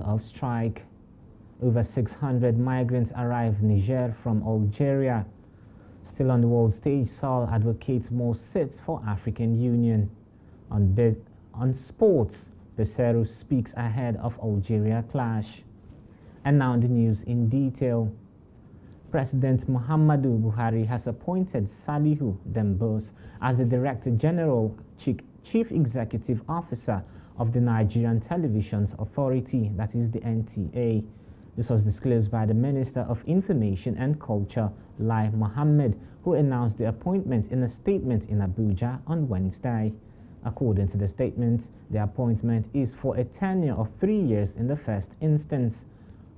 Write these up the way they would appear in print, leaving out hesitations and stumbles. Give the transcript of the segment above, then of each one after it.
of strike. Over 600 migrants arrived Niger from Algeria. Still on the world stage, Saul advocates more seats for African Union. On sports, Becerro speaks ahead of Algeria clash. And now the news in detail. President Muhammadu Buhari has appointed Salihu Dembose as the Director General, Chief Executive Officer of the Nigerian Television Authority, that is the NTA. This was disclosed by the Minister of Information and Culture, Lai Mohammed, who announced the appointment in a statement in Abuja on Wednesday. According to the statement, the appointment is for a tenure of 3 years in the first instance.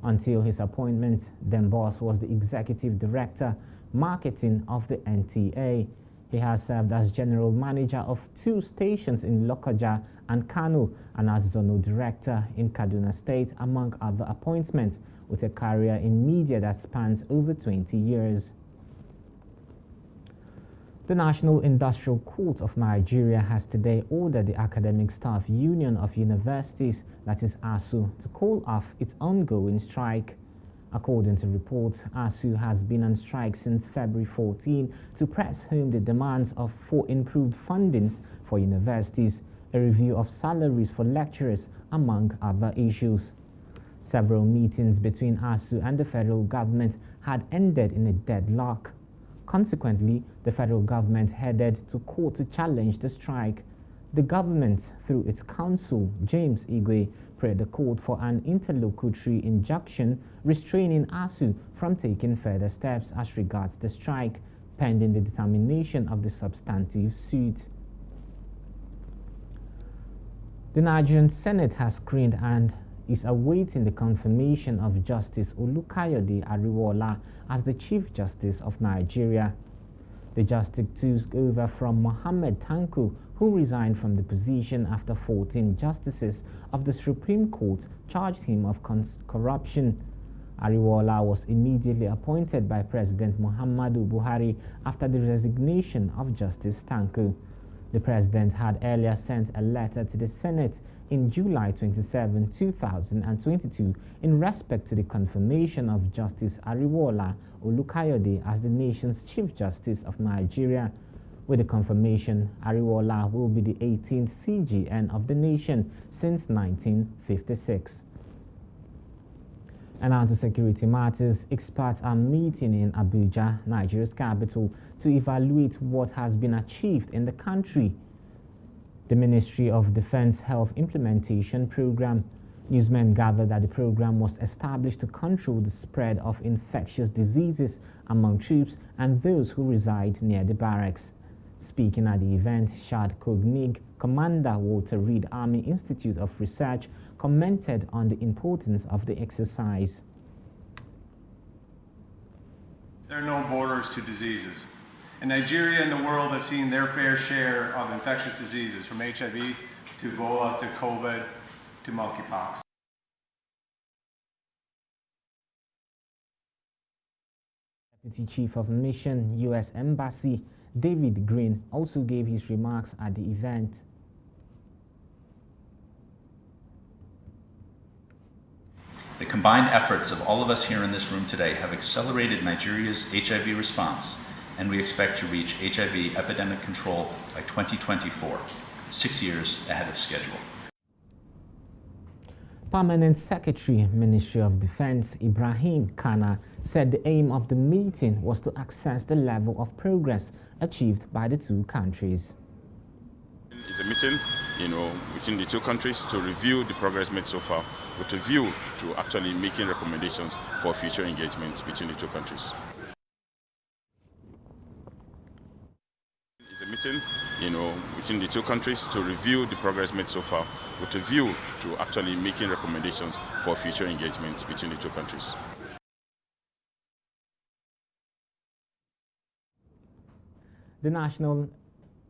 Until his appointment, Dembose was the Executive Director, Marketing of the NTA. He has served as General Manager of 2 stations in Lokoja and Kano and as Zonal Director in Kaduna State, among other appointments, with a career in media that spans over 20 years. The National Industrial Court of Nigeria has today ordered the Academic Staff Union of Universities, that is ASU, to call off its ongoing strike. According to reports, ASU has been on strike since February 14 to press home the demands for improved fundings for universities, a review of salaries for lecturers, among other issues. Several meetings between ASU and the federal government had ended in a deadlock. Consequently, the federal government headed to court to challenge the strike. The government, through its counsel, James Igwe, prayed the court for an interlocutory injunction restraining ASU from taking further steps as regards the strike, pending the determination of the substantive suit. The Nigerian Senate has screened and is awaiting the confirmation of Justice Olukayode Ariwoola as the Chief Justice of Nigeria. The justice took over from Mohammed Tanko, who resigned from the position after 14 justices of the Supreme Court charged him of corruption. Ariwoola was immediately appointed by President Muhammadu Buhari after the resignation of Justice Tanko. The president had earlier sent a letter to the Senate in July 27, 2022 in respect to the confirmation of Justice Ariwoola Olukayode as the nation's Chief Justice of Nigeria. With the confirmation, Ariwoola will be the 18th CJN of the nation since 1956. And on to security matters, experts are meeting in Abuja, Nigeria's capital, to evaluate what has been achieved in the country. The Ministry of Defense Health Implementation Program. Newsmen gathered that the program was established to control the spread of infectious diseases among troops and those who reside near the barracks. Speaking at the event, Shad Kognig, Commander Walter Reed Army Institute of Research, commented on the importance of the exercise. There are no borders to diseases. And Nigeria and the world have seen their fair share of infectious diseases, from HIV to Ebola to COVID to monkeypox. Deputy Chief of Mission, U.S. Embassy, David Green, also gave his remarks at the event. The combined efforts of all of us here in this room today have accelerated Nigeria's HIV response, and we expect to reach HIV epidemic control by 2024, 6 years ahead of schedule. Permanent Secretary, Ministry of Defense, Ibrahim Kana, said the aim of the meeting was to assess the level of progress achieved by the two countries. It's a meeting, between the two countries to review the progress made so far, with a view to actually making recommendations for future engagements between the two countries. It's a meeting, between the two countries to review the progress made so far, with a view to actually making recommendations for future engagements between the two countries. The National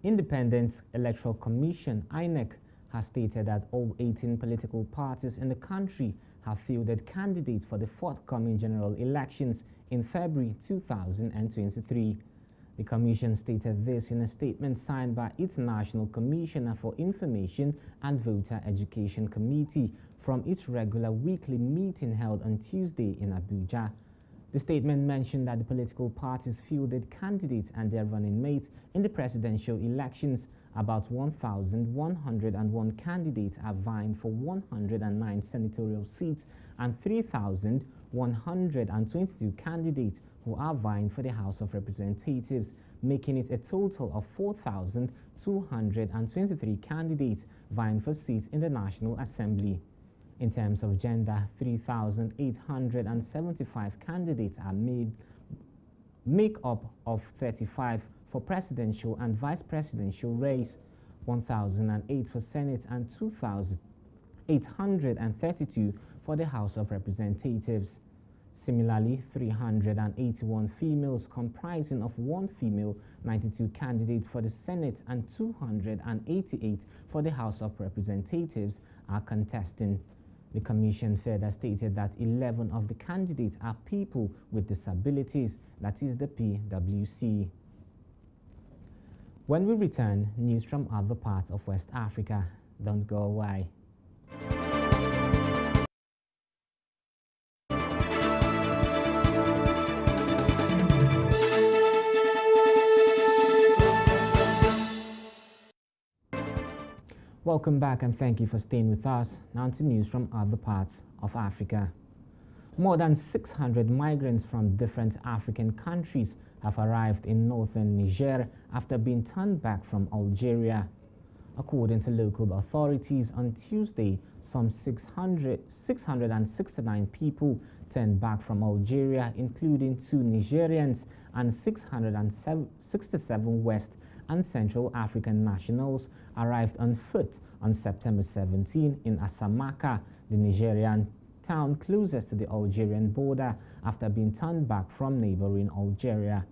Independent Electoral Commission, INEC, has stated that all 18 political parties in the country have fielded candidates for the forthcoming general elections in February 2023. The Commission stated this in a statement signed by its National Commissioner for Information and Voter Education Committee, from its regular weekly meeting held on Tuesday in Abuja. The statement mentioned that the political parties fielded candidates and their running mates in the presidential elections. About 1,101 candidates are vying for 109 senatorial seats and 3,122 candidates who are vying for the House of Representatives, making it a total of 4,223 candidates vying for seats in the National Assembly. In terms of gender, 3,875 candidates are make up of 35 for presidential and vice presidential race, 1,008 for Senate and 2,832 for the House of Representatives. Similarly, 381 females comprising of 1 female, 92 candidates for the Senate and 288 for the House of Representatives are contesting. The Commission further stated that 11 of the candidates are people with disabilities, that is the PWC. When we return, news from other parts of West Africa. Don't go away. Welcome back and thank you for staying with us. Now to news from other parts of Africa. More than 600 migrants from different African countries have arrived in northern Niger after being turned back from Algeria. According to local authorities, on Tuesday, some 669 people turned back from Algeria, including 2 Nigerians and 667 West and Central African nationals, arrived on foot on September 17 in Asamaka, the Nigerian town closest to the Algerian border, after being turned back from neighboring Algeria.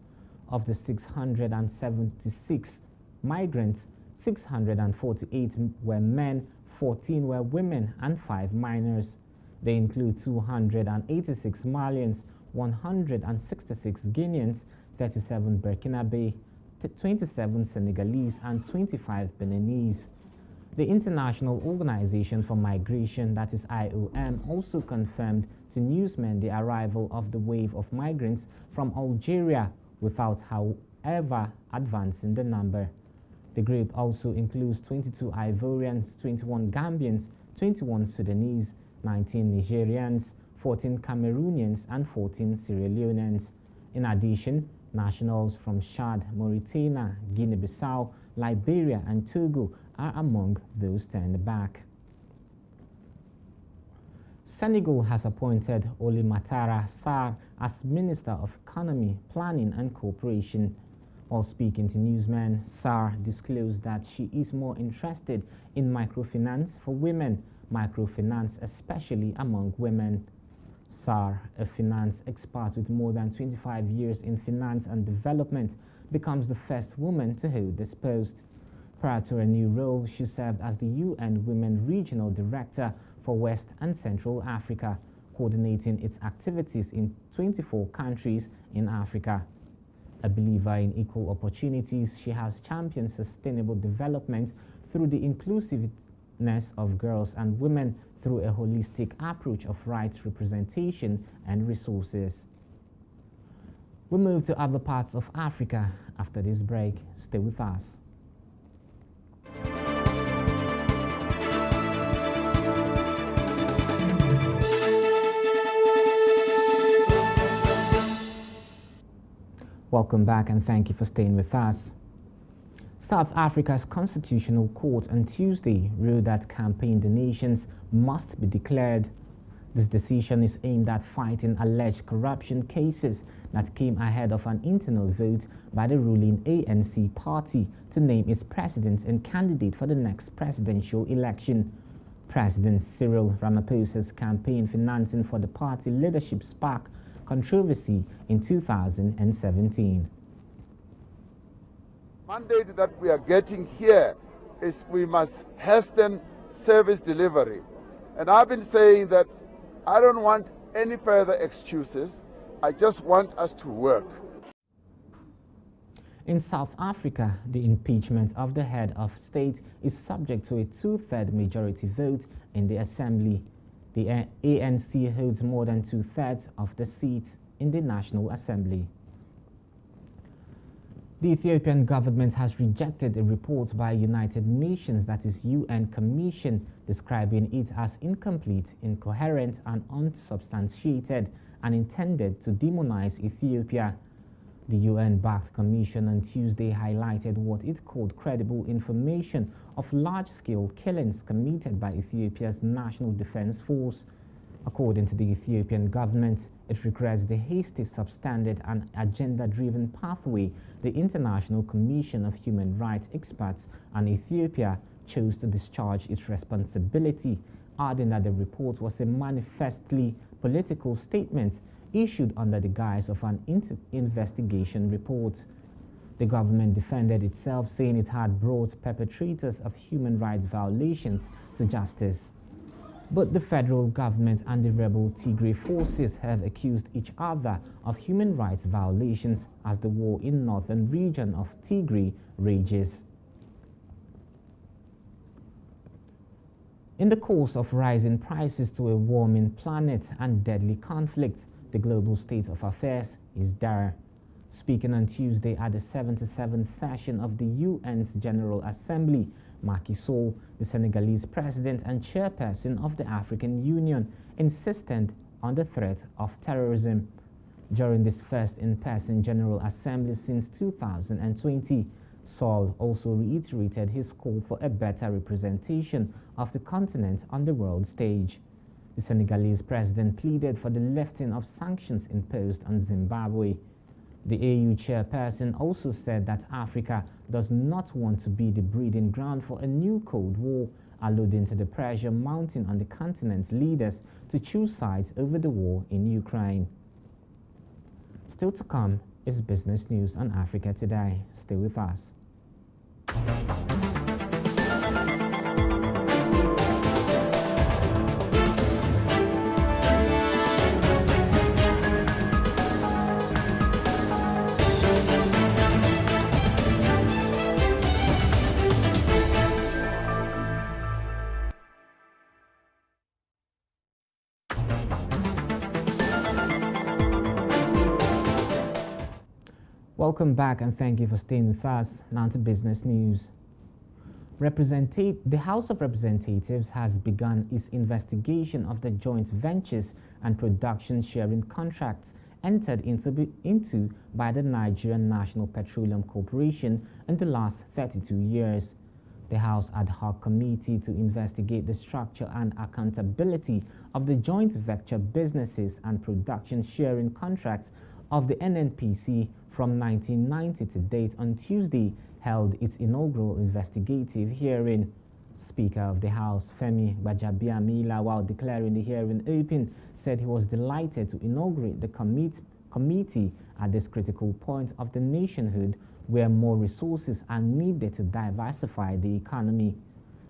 Of the 676 migrants, 648 were men, 14 were women, and 5 minors. They include 286 Malians, 166 Guineans, 37 Burkinabe, 27 Senegalese, and 25 Beninese. The International Organization for Migration, that is IOM, also confirmed to newsmen the arrival of the wave of migrants from Algeria without, however, advancing the number. The group also includes 22 Ivorians, 21 Gambians, 21 Sudanese, 19 Nigerians, 14 Cameroonians, and 14 Sierra Leoneans. In addition, nationals from Chad, Mauritania, Guinea-Bissau, Liberia, and Togo are among those turned back. Senegal has appointed Oulimatara Sarr as Minister of Economy, Planning and Cooperation. While speaking to newsmen, Sarr disclosed that she is more interested in microfinance for women, microfinance especially among women. Sarr, a finance expert with more than 25 years in finance and development, becomes the first woman to hold this post. Prior to her new role, she served as the UN Women Regional Director for West and Central Africa, coordinating its activities in 24 countries in Africa. A believer in equal opportunities, she has championed sustainable development through the inclusiveness of girls and women through a holistic approach of rights representation and resources. We move to other parts of Africa after this break. Stay with us. Welcome back and thank you for staying with us. South Africa's Constitutional Court on Tuesday ruled that campaign donations must be declared. This decision is aimed at fighting alleged corruption cases that came ahead of an internal vote by the ruling ANC party to name its president and candidate for the next presidential election. President Cyril Ramaphosa's campaign financing for the party leadership sparked controversy in 2017. Mandate that we are getting here is we must hasten service delivery. And I've been saying that I don't want any further excuses. I just want us to work. In South Africa, the impeachment of the head of state is subject to a 2/3 majority vote in the assembly. The ANC holds more than 2/3 of the seats in the National Assembly. The Ethiopian government has rejected a report by United Nations, that is UN Commission, describing it as incomplete, incoherent and unsubstantiated and intended to demonize Ethiopia. The UN-backed commission on Tuesday highlighted what it called credible information of large-scale killings committed by Ethiopia's National Defense Force. According to the Ethiopian government, it regrets the hasty, substandard and agenda-driven pathway the International Commission of Human Rights experts and Ethiopia chose to discharge its responsibility, adding that the report was a manifestly political statement issued under the guise of an investigation report. The government defended itself, saying it had brought perpetrators of human rights violations to justice. But the federal government and the rebel Tigray forces have accused each other of human rights violations as the war in northern region of Tigray rages. In the course of rising prices to a warming planet and deadly conflicts, the global state of affairs is dire. Speaking on Tuesday at the 77th session of the UN's General Assembly, Macky Sall, the Senegalese president and chairperson of the African Union, insisted on the threat of terrorism. During this first in-person General Assembly since 2020, Sall also reiterated his call for a better representation of the continent on the world stage. The Senegalese president pleaded for the lifting of sanctions imposed on Zimbabwe. The AU chairperson also said that Africa does not want to be the breeding ground for a new Cold War, alluding to the pressure mounting on the continent's leaders to choose sides over the war in Ukraine. Still to come is business news on Africa Today. Stay with us. Welcome back and thank you for staying with us. Now to business news. The House of Representatives has begun its investigation of the joint ventures and production sharing contracts entered into by the Nigerian National Petroleum Corporation in the last 32 years. The House Ad Hoc Committee to investigate the structure and accountability of the joint venture businesses and production sharing contracts of the NNPC from 1990 to date on Tuesday held its inaugural investigative hearing. Speaker of the House, Femi Gbajabiamila, while declaring the hearing open, said he was delighted to inaugurate the committee at this critical point of the nationhood where more resources are needed to diversify the economy.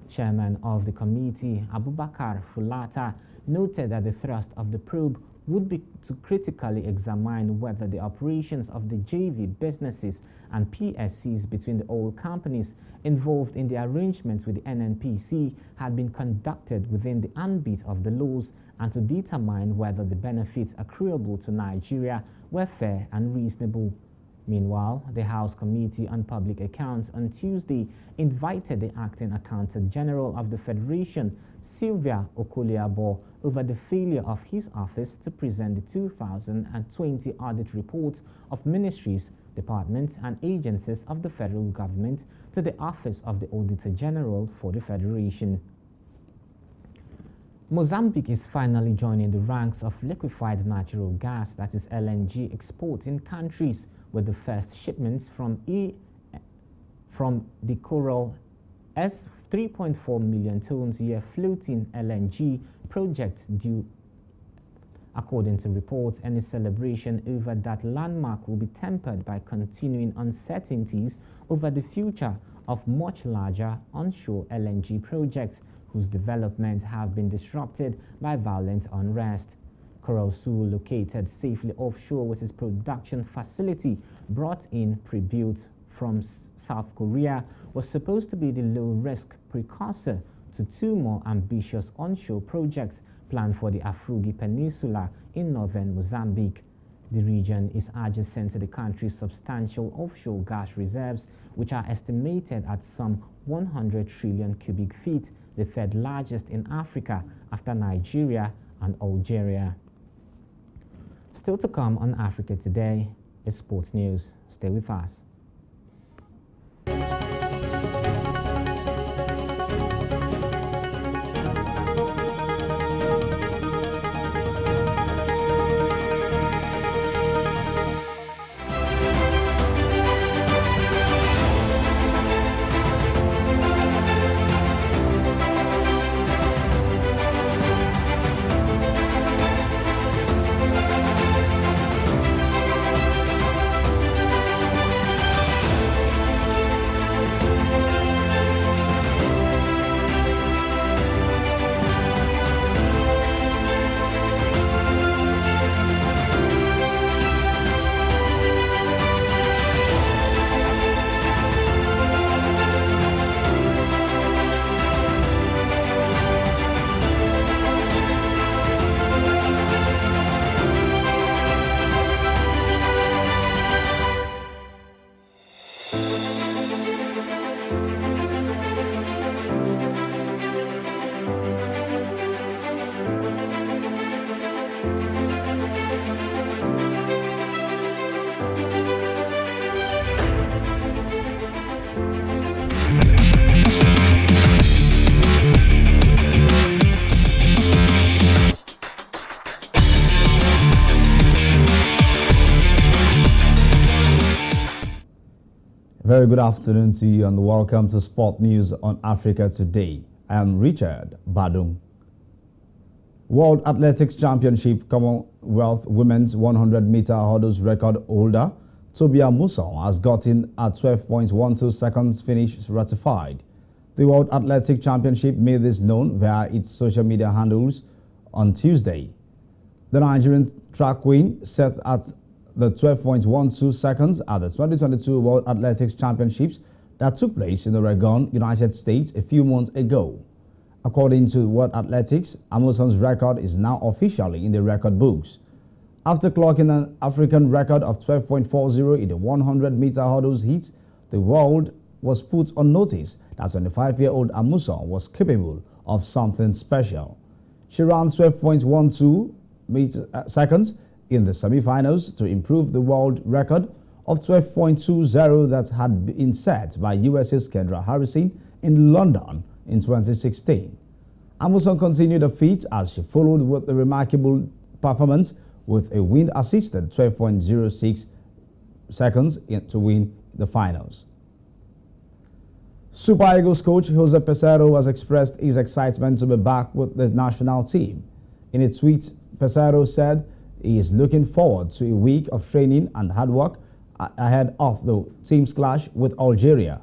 Chairman of the committee, Abubakar Fulata, noted that the thrust of the probe would be to critically examine whether the operations of the JV businesses and PSCs between the oil companies involved in the arrangements with the NNPC had been conducted within the ambit of the laws and to determine whether the benefits accruable to Nigeria were fair and reasonable. Meanwhile, the House Committee on Public Accounts on Tuesday invited the Acting Accountant General of the Federation, Sylvia Okoliabo, over the failure of his office to present the 2020 audit report of ministries, departments and agencies of the federal government to the Office of the Auditor General for the Federation. Mozambique is finally joining the ranks of liquefied natural gas, that is LNG, exporting countries, with the first shipments from the Coral S 3.4 million tons a year floating LNG project due. According to reports, any celebration over that landmark will be tempered by continuing uncertainties over the future of much larger onshore LNG projects whose development have been disrupted by violent unrest. Coral Sul, located safely offshore with its production facility brought in pre-built from South Korea, was supposed to be the low-risk precursor to two more ambitious onshore projects planned for the Afugi Peninsula in northern Mozambique. The region is adjacent to the country's substantial offshore gas reserves, which are estimated at some 100 trillion cubic feet, the third largest in Africa after Nigeria and Algeria. Still to come on Africa Today is sports news. Stay with us. Very good afternoon to you and welcome to Sport News on Africa Today. I am Richard Badung. World Athletics Championship Commonwealth Women's 100-meter hurdles record holder Tobia Muson has gotten a 12.12 seconds finish ratified. The World Athletic Championship made this known via its social media handles on Tuesday. The Nigerian track queen set at the 12.12 seconds at the 2022 World Athletics Championships that took place in Oregon, United States a few months ago. According to World Athletics, Amuson's record is now officially in the record books. After clocking an African record of 12.40 in the 100-meter hurdles heat, the world was put on notice that 25-year-old Amuson was capable of something special. She ran 12.12 seconds in the semi-finals to improve the world record of 12.20 that had been set by USA's Kendra Harrison in London in 2016. Amuson continued the feat as she followed with a remarkable performance with a wind-assisted 12.06 seconds to win the finals. Super Eagles coach Jose Peseiro has expressed his excitement to be back with the national team. In a tweet, Peseiro said he is looking forward to a week of training and hard work ahead of the team's clash with Algeria.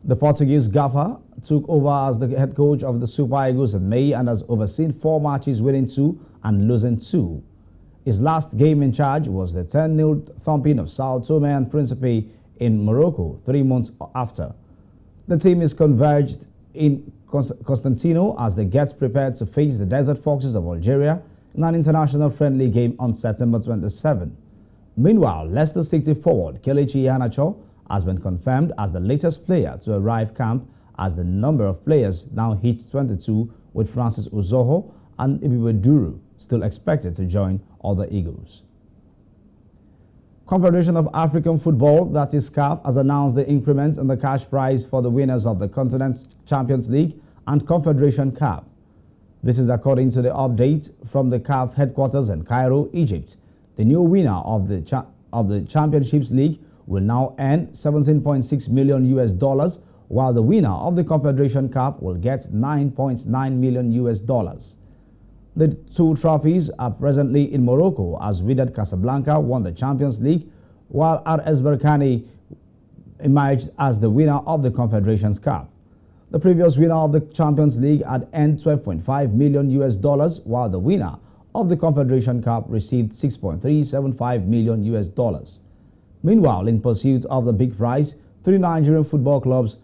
The Portuguese gaffer took over as the head coach of the Super Eagles in May and has overseen 4 matches, winning 2 and losing 2. His last game in charge was the 10-0 thumping of Sao Tome and Principe in Morocco 3 months after. The team is converged in Constantino as they get prepared to face the Desert Foxes of Algeria in an international friendly game on September 27. Meanwhile, Leicester City forward Kelechi Iheanacho has been confirmed as the latest player to arrive camp, as the number of players now hits 22, with Francis Uzoho and Ibiwe Duru still expected to join other Eagles. Confederation of African Football, that is CAF, has announced the increment in the cash prize for the winners of the Continental Champions League and Confederation Cup. This is according to the update from the CAF headquarters in Cairo, Egypt. The new winner of the Championships League will now earn $17.6 million, while the winner of the Confederation Cup will get $9.9 million. The 2 trophies are presently in Morocco as Wydad Casablanca won the Champions League, while RS Berkane emerged as the winner of the Confederations Cup. The previous winner of the Champions League had earned $12.5 million, while the winner of the Confederation Cup received $6.375 million. Meanwhile, in pursuit of the big prize, 3 Nigerian football clubs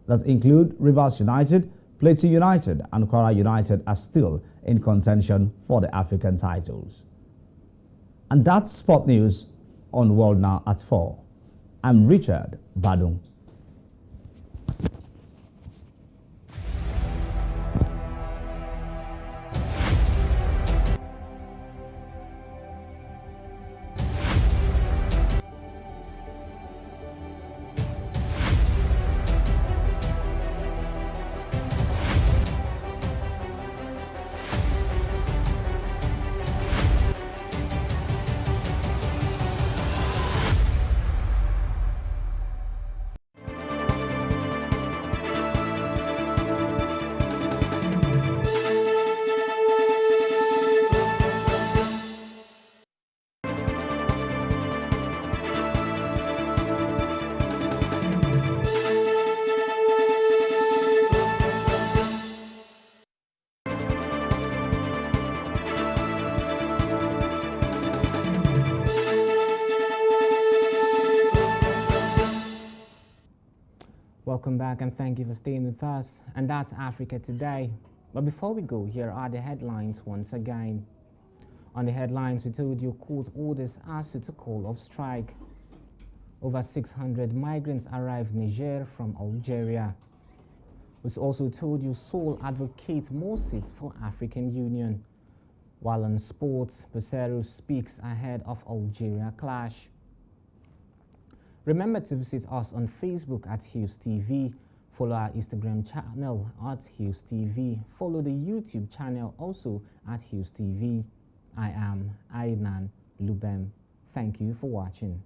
that include Rivers United, Plateau United and Kwara United are still in contention for the African titles. And that's sport news on World Now at 4. I'm Richard Badung. Welcome back and thank you for staying with us. And that's Africa Today. But before we go, here are the headlines once again. On the headlines, we told you court orders ASUU to call off strike. Over 600 migrants arrived Niger from Algeria. We also told you Seoul advocates more seats for African Union. While on sports, Peseiro speaks ahead of Algeria clash. Remember to visit us on Facebook at Hughes TV. Follow our Instagram channel at Hughes TV. Follow the YouTube channel also at Hughes TV. I am Ainan Lubem. Thank you for watching.